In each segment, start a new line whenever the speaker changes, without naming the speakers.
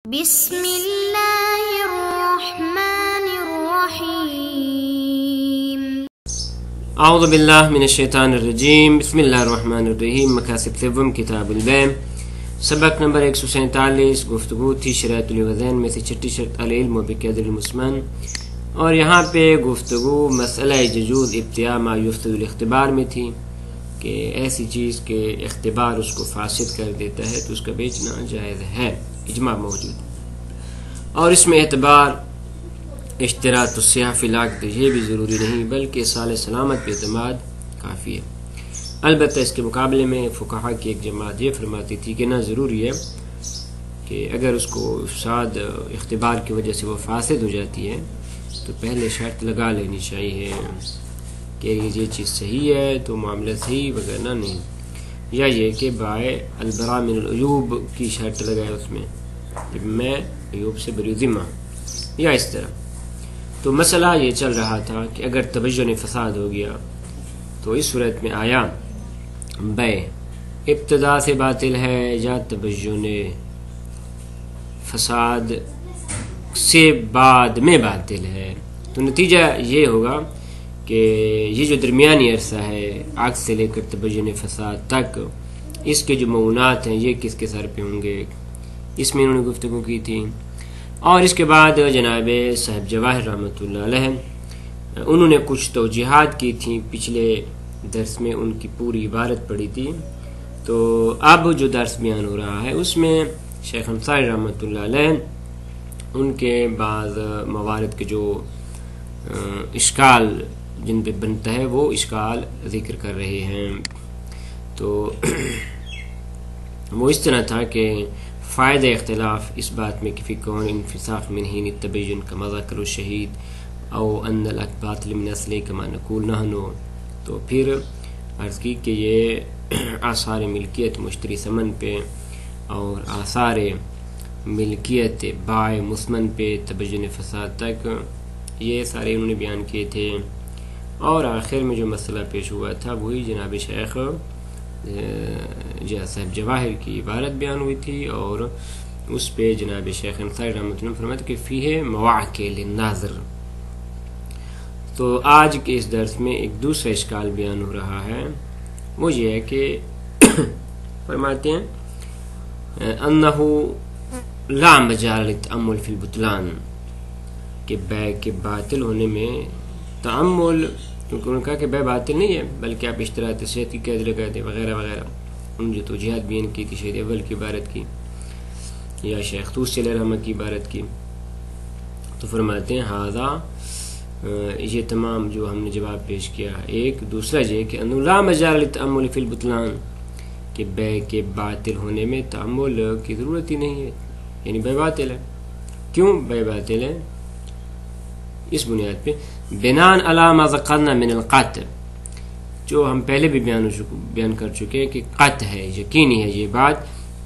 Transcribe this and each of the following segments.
بسم اللہ الرحمن الرحیم۔
اعوذ باللہ من الشیطان الرجیم، بسم اللہ الرحمن الرحیم۔ مقاصد سوم کتاب البیع، سبق نمبر 147، گفتگو تھی شرائط الوزین میں سے چھٹی شرط العلم بقدر المسمن، اور یہاں پہ گفتگو مسئلہ ججوز ابتیاء ما یفسد الاختبار میں تھی کہ ایسی چیز کے اختبار اس کو فاسد کر دیتا ہے تو اس کا بیچنا جائز ہے، اجماع موجود، اور اس میں اعتبار اشتراط الصحہ فی العقد یہ بھی ضروری نہیں بلکہ صالح سلامت پہ اعتماد کافی ہے۔ البتہ اس کے مقابلے میں فقہا کی ایک جماعت یہ فرماتی تھی کہ نہ ضروری ہے کہ اگر اس کو افساد اختبار کی وجہ سے وہ فاسد ہو جاتی ہے تو پہلے شرط لگا لینی چاہیے کہ یہ چیز صحیح ہے تو معاملہ صحیح وغیرہ نہیں، یا یہ کہ بائع البراء من العیوب کی شرط لگائے اس میں کہ میں عیوب سے بری ذمہ ہوں، یا اس طرح۔ تو مسئلہ یہ چل رہا تھا کہ اگر تبین فساد ہو گیا تو اس صورت میں آیا بیع ابتدا سے باطل ہے یا تبین فساد سے بعد میں باطل ہے، تو نتیجہ یہ ہوگا کہ یہ جو درمیانی عرصہ ہے عقد سے لے کر تبین فساد تک، اس کے جو معونات ہیں یہ کس کے سر پہ ہوں گے، اس میں انہوں نے گفتگو کی تھی۔ اور اس کے بعد جناب صاحب جواہر رحمۃ اللہ علیہ انہوں نے کچھ توجیحات کی تھیں، پچھلے درس میں ان کی پوری عبارت پڑھی تھی، تو اب جو درس بیان ہو رہا ہے اس میں شیخ انصاری رحمۃ اللہ علیہ ان کے بعض موارد کے جو اشکال جن پہ بنتا ہے وہ اشکال ذکر کر رہے ہیں۔ تو وہ اس طرح تھا کہ فائدہ اختلاف اس بات میں کہ فی کون انفساخ من حین التبین کما ذکر الشہید او ان الاثبات من اصل کما نقول نحن، تو پھر عرض کی کہ یہ آثار ملکیت مشتری ثمن پہ اور آثار ملکیت بائع مثمن پہ تبین فساد تک یہ سارے انہوں نے بیان کیے تھے، اور آخر میں جو مسئلہ پیش ہوا تھا وہی جناب شیخ صاحب جواہر کی عبارت بیان ہوئی تھی، اور اس پہ جناب شیخ انصاری رحمۃ اللہ فرماتے کہ فیہ مواقع للناظر۔ تو آج کے اس درس میں ایک دوسرا اشکال بیان ہو رہا ہے، وہ یہ ہے کہ فرماتے ہیں انہ لا مجال للتأمل فی البطلان، کہ بیع کے باطل ہونے میں تأمل، کیونکہ انہوں نے کہا کہ بیع باطل نہیں ہے بلکہ آپ اشتراط صحت کی قید لگا دیں وغیرہ وغیرہ، ان جو توجیحات بیان کی تھی شہید اول کی عبارت کی یا شیخ توسی علیہ رحمہ کی عبارت کی، تو فرماتے ہیں ہذا، یہ تمام جو ہم نے جواب پیش کیا، ایک دوسرا یہ کہ انہ لا مجال للتأمل فی البطلان، کہ بیع کے باطل ہونے میں تأمل کی ضرورت ہی نہیں ہے، یعنی بیع باطل ہے۔ کیوں بیع باطل ہے؟ اس بنیاد پہ بنان علی ما ذکرنا من القطع، جو ہم پہلے بھی بیان کر چکے کہ قطع ہے، یقینی ہے یہ بات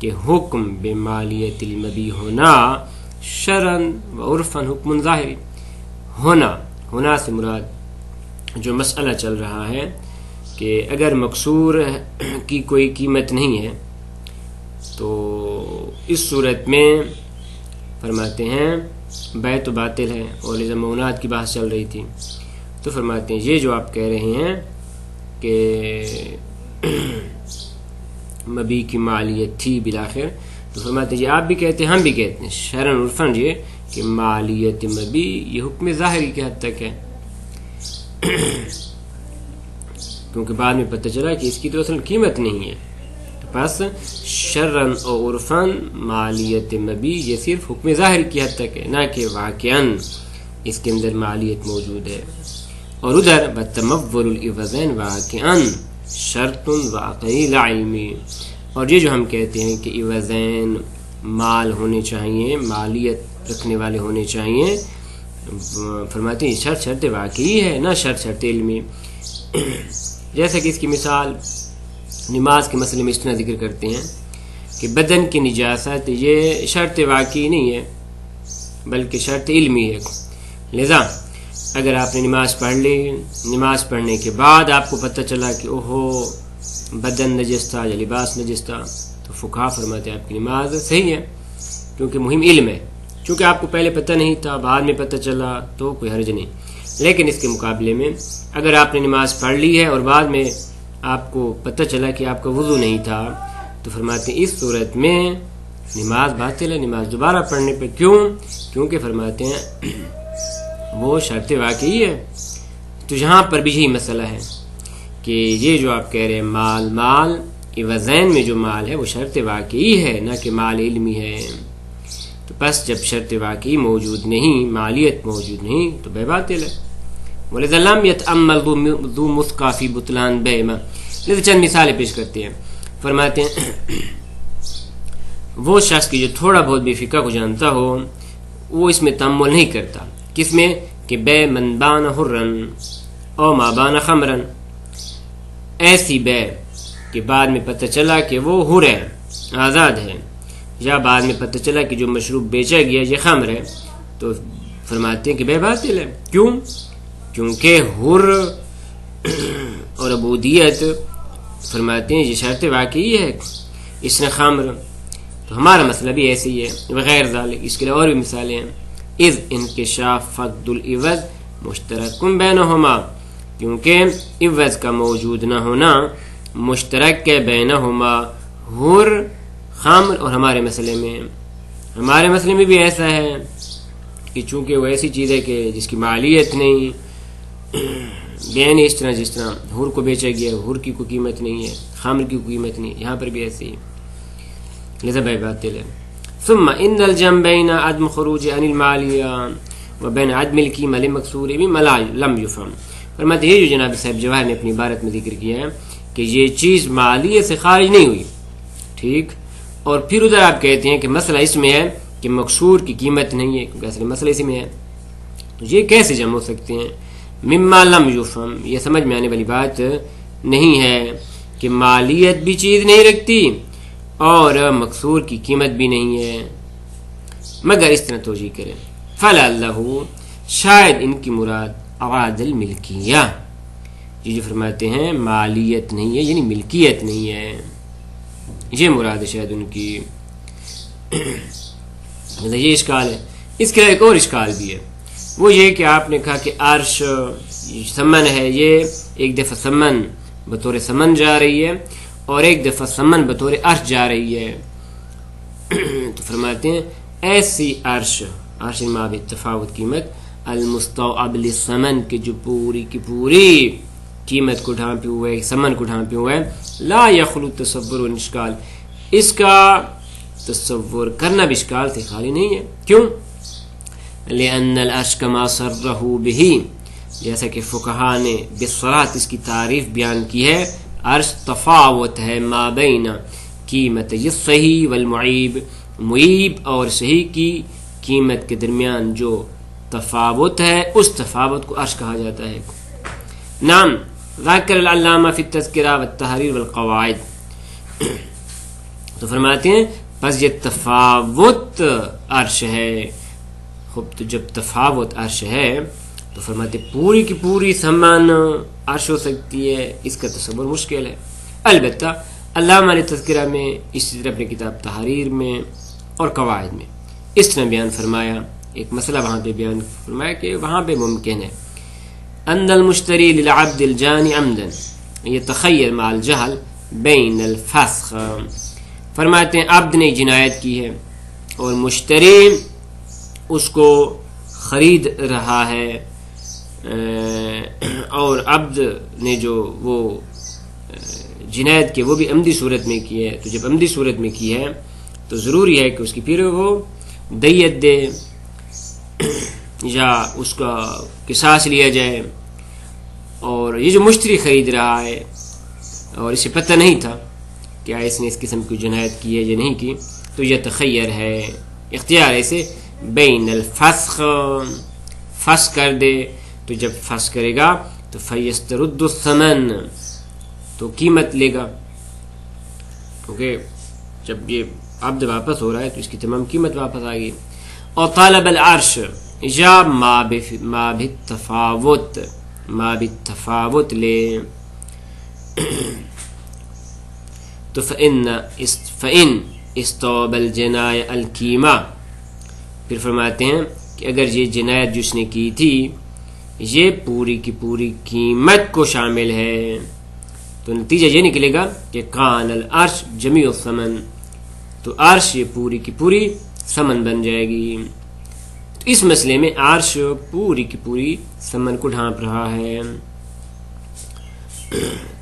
کہ حکم بمالیت المبیع ہونا شرعاً و عرفاً حکم ظاہری، ہونا سے مراد جو مسئلہ چل رہا ہے کہ اگر مقصور کی کوئی قیمت نہیں ہے تو اس صورت میں فرماتے ہیں بیع تو باطل ہے، اور لذا معونات کی بحث چل رہی تھی، تو فرماتے ہیں یہ جو آپ کہہ رہے ہیں کہ مبیع کی مالیت تھی بالآخر، تو فرماتے ہیں یہ آپ بھی کہتے ہیں ہم بھی کہتے ہیں شرعاً عرفاً یہ کہ مالیت مبیع یہ حکم ظاہری کی حد تک ہے، کیونکہ بعد میں پتہ چلا کہ اس کی تو اصل قیمت نہیں ہے، بس شرعاً اور عرفاً مالیت مبیع یہ صرف حکم ظاہر کی حد تک ہے، نہ کہ واقعاً اس کے اندر مالیت موجود ہے۔ اور ادھر بتمول العوضین واقعاً شرط واقعی لا علمی، اور یہ جو ہم کہتے ہیں کہ عوضین مال ہونے چاہیے، مالیت رکھنے والے ہونے چاہیے، فرماتے ہیں شرط واقعی ہے نہ شرط علمی، جیسا کہ اس کی مثال نماز کے مسئلے میں اس طرح ذکر کرتے ہیں کہ بدن کی نجاست یہ شرط واقعی نہیں ہے بلکہ شرط علمی ہے، لذا اگر آپ نے نماز پڑھ لی، نماز پڑھنے کے بعد آپ کو پتہ چلا کہ اوہو بدن نجس تھا یا لباس نجس تھا، تو فقہا فرماتے ہیں آپ کی نماز صحیح ہے، کیونکہ مہم علم ہے. چونکہ آپ کو پہلے پتہ نہیں تھا، بعد میں پتہ چلا تو کوئی حرج نہیں. لیکن اس کے مقابلے میں اگر آپ نے نماز پڑھ لی ہے اور بعد میں آپ کو پتہ چلا کہ آپ کا وضو نہیں تھا، تو فرماتے ہیں اس صورت میں نماز باطل ہے، نماز دوبارہ پڑھنے پہ. کیوں؟ کیونکہ فرماتے ہیں وہ شرط واقعی ہے. تو یہاں پر بھی یہی مسئلہ ہے کہ یہ جو آپ کہہ رہے ہیں مال عوضین میں جو مال ہے وہ شرط واقعی ہے، نہ کہ مال علمی ہے. تو پس جب شرط واقعی موجود نہیں، مالیت موجود نہیں، تو بے باطل ہے. وَلِذَا لَمْ يَتَأَمَّلْ ذُو مُثْقَى فِي بُطْلَانِ بَيْعٍ. لذا چند مثالیں پیش کرتے ہیں. فرماتے ہیں وہ شخص کی جو تھوڑا بہت بھی فقہ کو جانتا ہو وہ اس میں تأمل نہیں کرتا. کس میں؟ کہ بے من بان حرن او ما بان خمرن. ایسی بے کہ بعد میں پتہ چلا کہ وہ حر ہے، آزاد ہے، یا بعد میں پتہ چلا کہ جو مشروب بیچا گیا یہ خمر ہے، تو فرماتے ہیں کہ بے باطل ہے. کیوں؟ کیونکہ حر اور عبودیت فرماتے ہیں یہ شرط واقعی ہے، اس نے خمر. تو ہمارا مسئلہ بھی ایسے ہی ہے وغیر ذالک. اس کے لیے اور بھی مثالیں ہیں. اذ انکشاف فقد العوض مشترک بینہما. کیونکہ عوض کا موجود نہ ہونا مشترک کے بینہما، حر خمر اور ہمارے مسئلے میں بھی ایسا ہے کہ چونکہ وہ ایسی چیز ہے کہ جس کی مالیت نہیں، بین اس طرح جس طرح حر کو بیچا گیا، حر کی کوئی قیمت نہیں ہے، خمر کی کوئی قیمت نہیں، یہاں پر بھی ایسی ہے، لذا بے باطل ہے. ثم ان الجمع بین عدم خروج عن المالیہ و بین عدم القیمہ لمکسور بما لم یفهم. فرماتے ہیں جو جناب صاحب جواہر نے اپنی عبارت میں ذکر کیا ہے کہ یہ چیز مالیہ سے خارج نہیں ہوئی، ٹھیک، اور پھر ادھر آپ کہتے ہیں کہ مسئلہ اس میں ہے کہ مکسور کی قیمت نہیں ہے، کیونکہ اصل مسئلہ اسی میں ہے. تو یہ کیسے جمع ہو سکتے ہیں؟ مما لم یفهم، یہ سمجھ میں آنے والی بات نہیں ہے کہ مالیت بھی چیز نہیں رکھتی اور مکسور کی قیمت بھی نہیں ہے، مگر اس طرح توجیہ کریں. فلعلہ، شاید ان کی مراد اراد الملکیہ، یہ جو فرماتے ہیں مالیت نہیں ہے یعنی ملکیت نہیں ہے، یہ مراد ہے شاید ان کی. یہ اشکال ہے. اس کے ایک اور اشکال بھی ہے، وہ یہ کہ آپ نے کہا کہ عرش سمن ہے، یہ ایک دفعہ سمن بطور سمن جا رہی ہے اور ایک دفعہ سمن بطور عرش جا رہی ہے. تو فرماتے ہیں ایسی عرش ما بالتفاوت قیمت المستوعب للثمن کے جو پوری کی پوری قیمت کو ڈھانپے ہوئے، سمن کو ڈھانپے ہوئے، لا یخلو تصور و اشکال، اس کا تصور کرنا بھی اشکال سے خالی نہیں ہے. کیوں؟ لأن العرش کما صرح به، جیسا کہ فقہا نے بالصراحت اس کی تعریف بیان کی ہے، عرش تفاوت ہے ما بین قیمت الصحیح والمعیب، معیب اور صحیح کی قیمت کے درمیان جو تفاوت ہے اس تفاوت کو عرش کہا جاتا ہے. نام ذکر العلامہ فی التذکرہ والتحریر والقواعد. تو فرماتے ہیں پس یہ تفاوت عرش ہے. خوب، تو جب تفاوت عرش ہے تو فرماتے پوری کی پوری سمان عرش ہو سکتی ہے، اس کا تصور مشکل ہے. البتہ علامہ نے تذکرہ میں، اسی طرح اپنی کتاب تحریر میں اور قواعد میں اس طرح بیان فرمایا، ایک مسئلہ وہاں پہ بیان فرمایا کہ وہاں پہ ممکن ہے ان المشتری للعبد الجانی عمدا یتخیر مع الجہل بین الفسخ. فرماتے ہیں عبد نے جنایت کی ہے اور مشتری اس کو خرید رہا ہے، اور عبد نے جو وہ جنایت کی وہ بھی عمدی صورت میں کی ہے. تو جب عمدی صورت میں کی ہے تو ضروری ہے کہ اس کی پھر وہ دیت دے یا اس کا قصاص لیا جائے. اور یہ جو مشتری خرید رہا ہے اور اسے پتہ نہیں تھا کہ اس نے اس قسم کی جنایت کی ہے یا نہیں کی، تو یہ تخیر ہے، اختیار ایسے بین الفسخ، فسخ کر دے. تو جب فسخ کرے گا تو فیسترد الثمن، تو قیمت لے گا، کیونکہ جب یہ عبد واپس ہو رہا ہے تو اس کی تمام قیمت واپس آ گئی. اور طالب العرش یا ما بالتفاوت لے تو فإن استوب الجنایہ القیمہ، پھر فرماتے ہیں کہ اگر یہ جنایت جس نے کی تھی یہ پوری کی پوری قیمت کو شامل ہے تو نتیجہ یہ نکلے گا کہ کان العرش جمیع الثمن، تو عرش یہ پوری کی پوری ثمن بن جائے گی. تو اس مسئلے میں عرش پوری کی پوری ثمن کو ڈھانپ رہا ہے.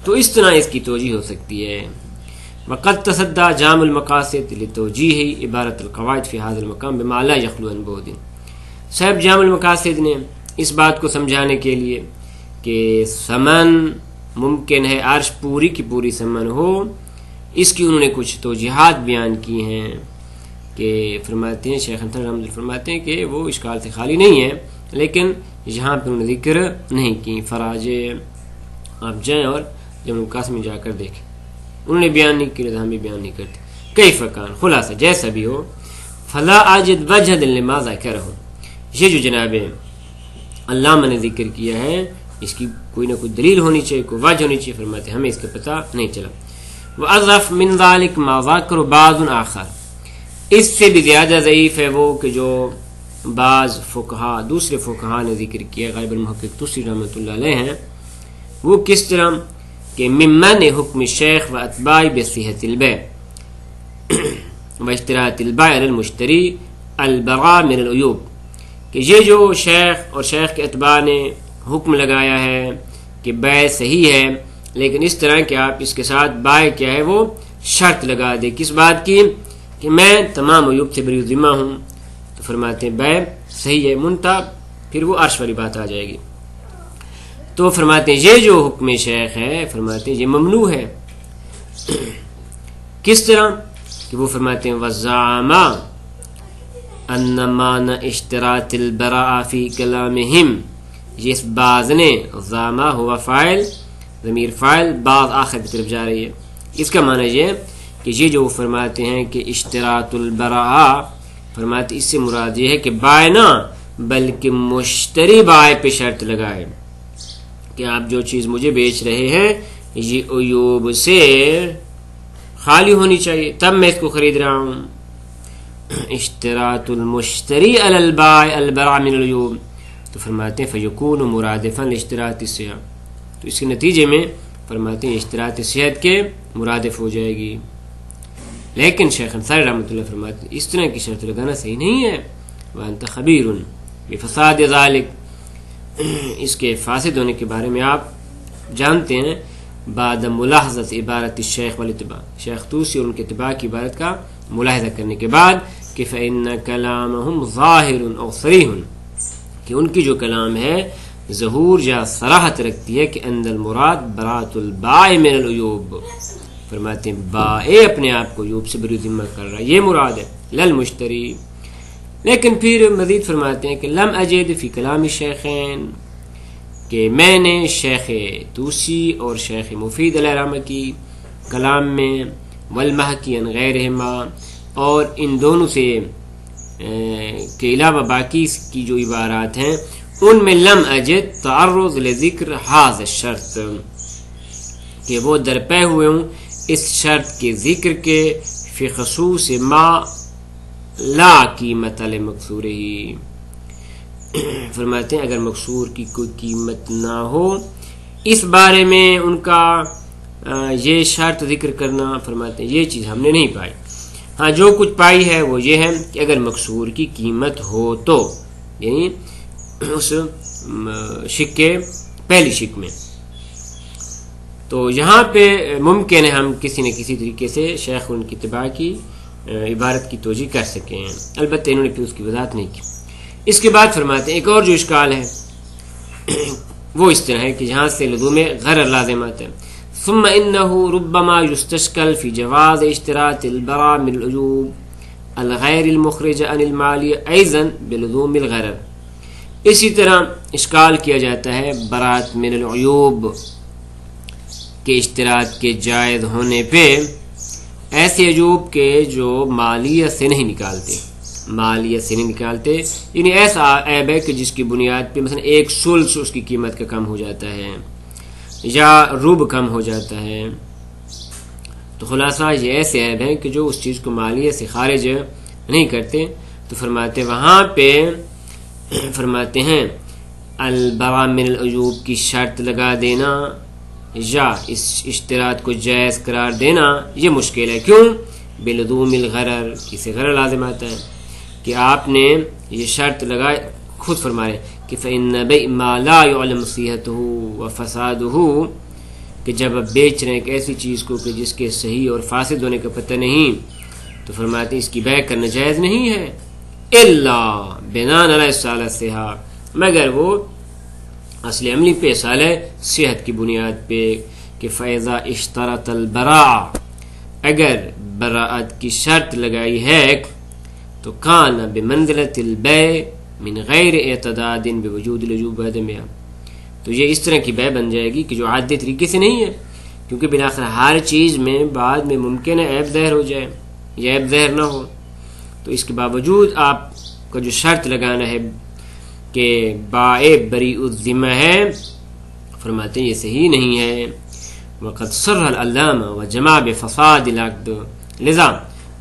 تو اس طرح اس کی توجیہ ہو سکتی ہے. وقد تصدى جامع المقاصد لتوجیہ عبارت القواعد فی هذا المقام بما لا يخلو عن بعد. صاحب جامع المقاصد نے اس بات کو سمجھانے کے لیے کہ ثمن ممکن ہے عرش پوری کی پوری ثمن ہو، اس کی انہوں نے کچھ توجیحات بیان کی ہیں کہ فرماتے ہیں شیخ رحمۃ اللہ فرماتے ہیں کہ وہ اشکال سے خالی نہیں ہے، لیکن یہاں پہ انہوں نے ذکر نہیں کی. فراج آپ جائیں اور جامع المقاصد میں جا کر دیکھیں، انہوں نے بیان نہیں کی، ہم بھی بیان نہیں کرتے. کیف کان، خلاصہ جیسا بھی ہو، فلا اجد وجہ لما ذکرہ، یہ جو جناب علامہ نے ذکر کیا ہے اس کی کوئی نہ کوئی دلیل ہونی چاہیے، کوئی وجہ ہونی چاہیے. فرماتے ہیں ہمیں اس کا پتہ نہیں چلا. وَأَضْعَفْ مِنْ ذَلِكَ مَا ذَكَرَ بَعْضٌ آخر، اس سے بھی زیادہ ضعیف ہے وہ کہ جو بعض فقہا دوسرے فقہا نے ذکر کیا، غالب المحقق طوسی رحمۃ اللہ علیہ ہیں. وہ کس طرح کہ ممن حکم شیخ و اتباع بصحت البیع و اشتراط البیع علی المشتری البراء من العیوب، کہ یہ جو شیخ اور شیخ کے اتباع نے حکم لگایا ہے کہ بیع صحیح ہے، لیکن اس طرح کہ آپ اس کے ساتھ بیع کیا ہے وہ شرط لگا دے. کس بات کی؟ کہ میں تمام عیوب سے بری ذمہ ہوں. تو فرماتے ہیں بیع صحیح ہے، منتہا پھر وہ عرش والی بات آ جائے گی. تو فرماتے ہیں یہ جو حکم شیخ ہے فرماتے ہیں یہ ممنوع ہے. کس طرح کہ وہ فرماتے ہیں وَالزَّعَامَ أَنَّ مَانَ اشْتِرَاطِ الْبَرَاءَ فِي كَلَامِهِمْ، یہ اس بعض نے زعما ہوا فاعل، ضمیر فاعل بعض آخر کی طرف جا رہی ہے. اس کا معنی یہ کہ یہ جو فرماتے ہیں کہ اشتراط البراء، فرماتے اس سے مراد یہ ہے کہ بائع نہ بلکہ مشتری بائع پہ شرط لگائے کہ آپ جو چیز مجھے بیچ رہے ہیں یہ عیوب سے خالی ہونی چاہیے تب میں اس کو خرید رہا ہوں. اشتراط المشتری علی البائع البراء من العیوب، تو فرماتے ہیں فیکون مرادفا لاشتراط الصحہ، تو اس کے نتیجے میں فرماتے ہیں اشتراط صحت کے مرادف ہو جائے گی. لیکن شیخ انصاری رحمۃ اللہ فرماتے ہیں اس طرح کی شرط لگانا صحیح نہیں ہے. وانت خبیر بفساد ذلک، اس کے فاسد ہونے کے بارے میں آپ جانتے ہیں. بعد ملاحظت عبارت الشیخ والاتباع، شیخ طوسی اور ان کے اتباع کی عبارت کا ملاحظہ کرنے کے بعد کہ فإن کلامہم ظاہر او صریح، کہ ان کی جو کلام ہے ظہور یا صراحت رکھتی ہے کہ ان المراد براءۃ البائع من العیوب، فرماتے ہیں بائع اپنے آپ کو عیوب سے بری ذمہ کر رہا ہے، یہ مراد ہے للمشتری. لیکن پھر مزید فرماتے ہیں کہ لم اجد فی کلام الشیخین، کہ میں نے شیخ طوسی اور شیخ مفید علیہ الرحمہ کی کلام میں والمحکی عن غیرہما، اور ان دونوں سے کے علاوہ باقی کی جو عبارات ہیں ان میں لم اجد تعرض لذکر حاذ الشرط، کہ وہ درپے ہوئے ہوں اس شرط کے ذکر کے فی خصوص ما لا قیمت لمقصور ہی. فرماتے ہیں اگر مقصور کی کوئی قیمت نہ ہو اس بارے میں ان کا یہ شرط ذکر کرنا، فرماتے ہیں یہ چیز ہم نے نہیں پائی. ہاں جو کچھ پائی ہے وہ یہ ہے کہ اگر مقصور کی قیمت ہو تو، یعنی اس شک کے پہلی شک میں، تو یہاں پہ ممکن ہے ہم کسی نہ کسی طریقے سے شیخ ان کی اتباع کی عبارت کی توجیہ کر سکیں. البتہ انہوں نے پھر اس کی وضاحت نہیں کی. اس کے بعد فرماتے ہیں ایک اور جو اشکال ہے وہ اس طرح ہے کہ جہاں سے لزوم غرر لازم آتا ہے. ثم انه ربما يستشكل في جواز اشتراط البراء من العيوب الغیر المخرج عن المالی ایضا بلزوم الغرر. اسی طرح اشکال کیا جاتا ہے برات من العیوب کے اشتراط کے جائز ہونے پہ ایسے عیوب کے جو مالیت سے نہیں نکالتے، یعنی ایسا عیب ہے کہ جس کی بنیاد پہ مثلا 1/3 اس کی قیمت کا کم ہو جاتا ہے یا ربع کم ہو جاتا ہے، تو خلاصہ یہ ایسے عیب ہیں کہ جو اس چیز کو مالیت سے خارج نہیں کرتے. تو فرماتے وہاں پہ فرماتے ہیں البراء من العیوب کی شرط لگا دینا یا اس اشتراط کو جائز قرار دینا یہ مشکل ہے. کیوں؟ بلزوم الغرر، اسے غرر لازم آتا ہے کہ آپ نے یہ شرط لگائے. خود فرما رہے کہ فإن بيع ما لا يعلم صحته وفساده، کہ جب آپ بیچ رہے ہیں ایک ایسی چیز کو کہ جس کے صحیح اور فاسد ہونے کا پتہ نہیں، تو فرماتے ہیں اس کی بیع کرنا جائز نہیں ہے الا بناء علی صالح صحت، مگر وہ اصل عملی پہ صالح صحت کی بنیاد پہ کہ فإذا اشترط البراء، اگر براءت کی شرط لگائی ہے تو کان بمنزلۃ البیع من غیر اعتداد بوجود الوجوب وعدمها، تو یہ اس طرح کی بیع بن جائے گی کہ جو عادی طریقے سے نہیں ہے، کیونکہ بلاخر ہر چیز میں بعد میں ممکن ہے عیب ظاہر ہو جائے یا عیب ظاہر نہ ہو. تو اس کے باوجود آپ کا جو شرط لگانا ہے کہ بائع بریء الذمہ ہے، فرماتے ہیں یہ صحیح نہیں ہے. وقد صرح العلامہ وجمع بفساد العقد، لذا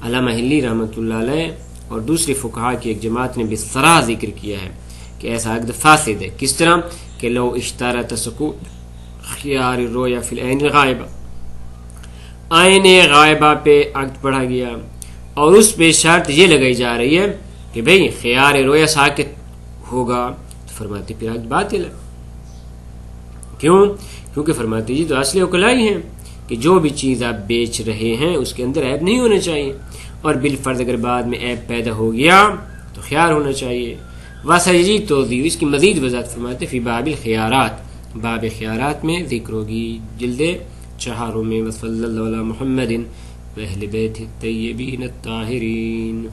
علامہ ہلی رحمۃ اللہ علیہ اور دوسری فقہا کی ایک جماعت نے بصراح ذکر کیا ہے کہ ایسا عقد فاسد ہے. کس طرح کہ لو اشترط سقوط خیار الرؤیا فی العین الغائبہ، عین غائبہ پہ عقد پڑھا گیا اور اس پہ شرط یہ لگائی جا رہی ہے کہ بھئی خیار رؤیا ساکت ہوگا، تو فرماتے پھر عقد باطل ہے. کیوں؟ کیونکہ فرماتے جی تو اصل وکلائی ہیں کہ جو بھی چیز آپ بیچ رہے ہیں اس کے اندر عیب نہیں ہونا چاہیے، اور بالفرض اگر بعد میں عیب پیدا ہو گیا تو خیار ہونا چاہیے. وسیجی توضیح، اس کی مزید وضاحت فرماتے فی باب الخیارات، باب خیارات میں ذکر ہوگی جلد 4 میں. وصلی اللہ علی محمد و اہل بیتہ الطیبین الطاہرین.